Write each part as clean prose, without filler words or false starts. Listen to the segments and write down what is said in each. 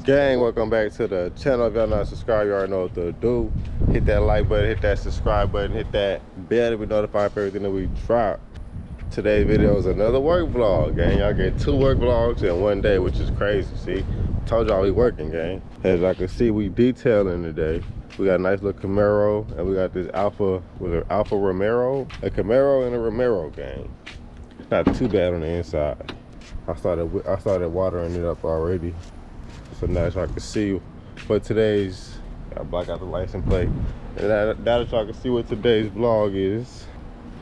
Gang, welcome back to the channel. If y'all not subscribed, you already know what to do. Hit that like button, hit that subscribe button, hit that bell to be notified for everything that we drop. Today's video is another work vlog, gang. Y'all get 2 work vlogs in one day, which is crazy. See, told y'all we working, gang. As I can see, we detailing today. We got a nice little Camaro, and we got this Alfa Romero, a Camaro and a Romero, gang. Not too bad on the inside. I started watering it up already. So now y'all can see what today's, I block out the license plate. And now that y'all can see what today's vlog is.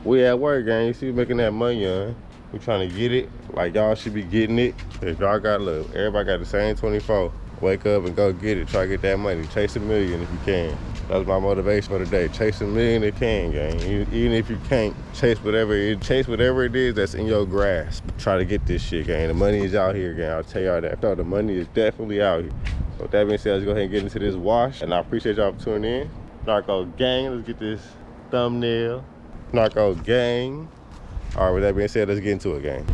We at work, gang. You see we making that money on. We trying to get it. Like y'all should be getting it. If y'all got, look, everybody got the same 24. Wake up and go get it. Try to get that money. Chase a million if you can. That's my motivation for the day. Chase a million if you can, gang. Even if you can't, chase whatever it is that's in your grasp. Try to get this shit, gang. The money is out here, gang. I'll tell y'all that. No, the money is definitely out here. So with that being said, let's go ahead and get into this wash. And I appreciate y'all for tuning in. Narco gang, let's get this thumbnail. Narco gang. All right, with that being said, let's get into it, gang.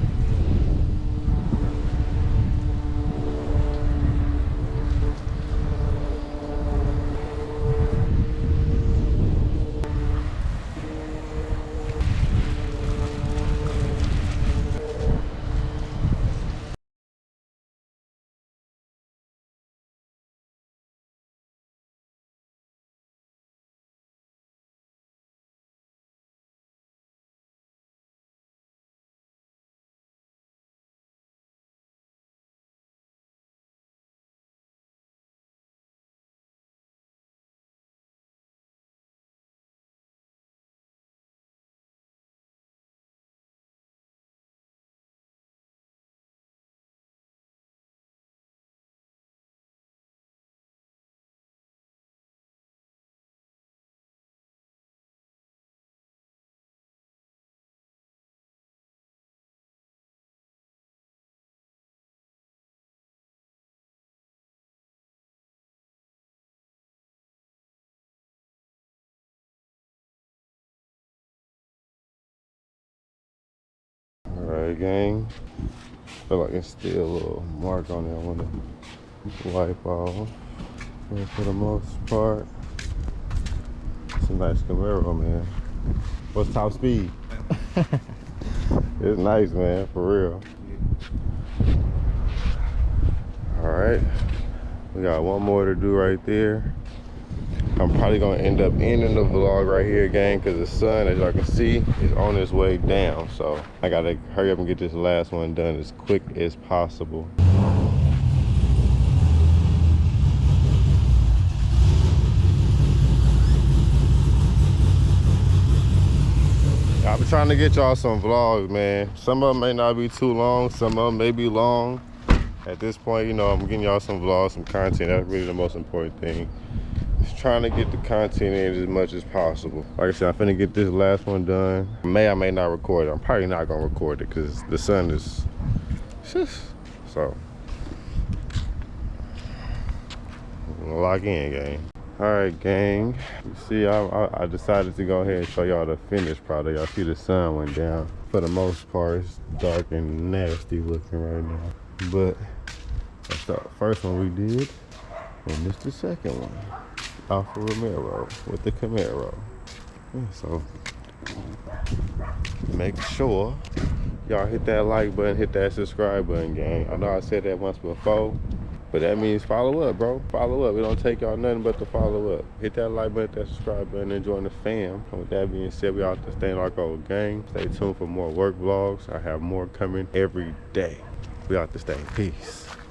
Alright, gang. Feel like it's still a little mark on there. I want to wipe off. But for the most part, it's a nice Camaro, man. What's top speed? It's nice, man, for real. Alright, we got one more to do right there. I'm probably gonna end up ending the vlog right here, gang, because the sun, as y'all can see, is on its way down. So I gotta hurry up and get this last one done as quick as possible. I've been trying to get y'all some vlogs, man. Some of them may not be too long, some of them may be long. At this point, you know, I'm getting y'all some vlogs, some content. That's really the most important thing. Just trying to get the content in as much as possible. Like I said, I'm finna get this last one done. I may not record it. I'm probably not gonna record it because the sun is so. I'm gonna lock in, gang. All right, gang. You see, I decided to go ahead and show y'all the finished product. Y'all see the sun went down. For the most part, it's dark and nasty looking right now. But that's the first one we did, and this the second one. Alfa Romero with the Camaro. Yeah, so make sure y'all hit that like button, hit that subscribe button, gang. I know I said that once before, but that means follow up, bro. Follow up. It don't take y'all nothing but to follow up. Hit that like button, hit that subscribe button, and join the fam. And with that being said, we out to stay in our old gang. Stay tuned for more work vlogs. I have more coming every day. We out to stay. Peace.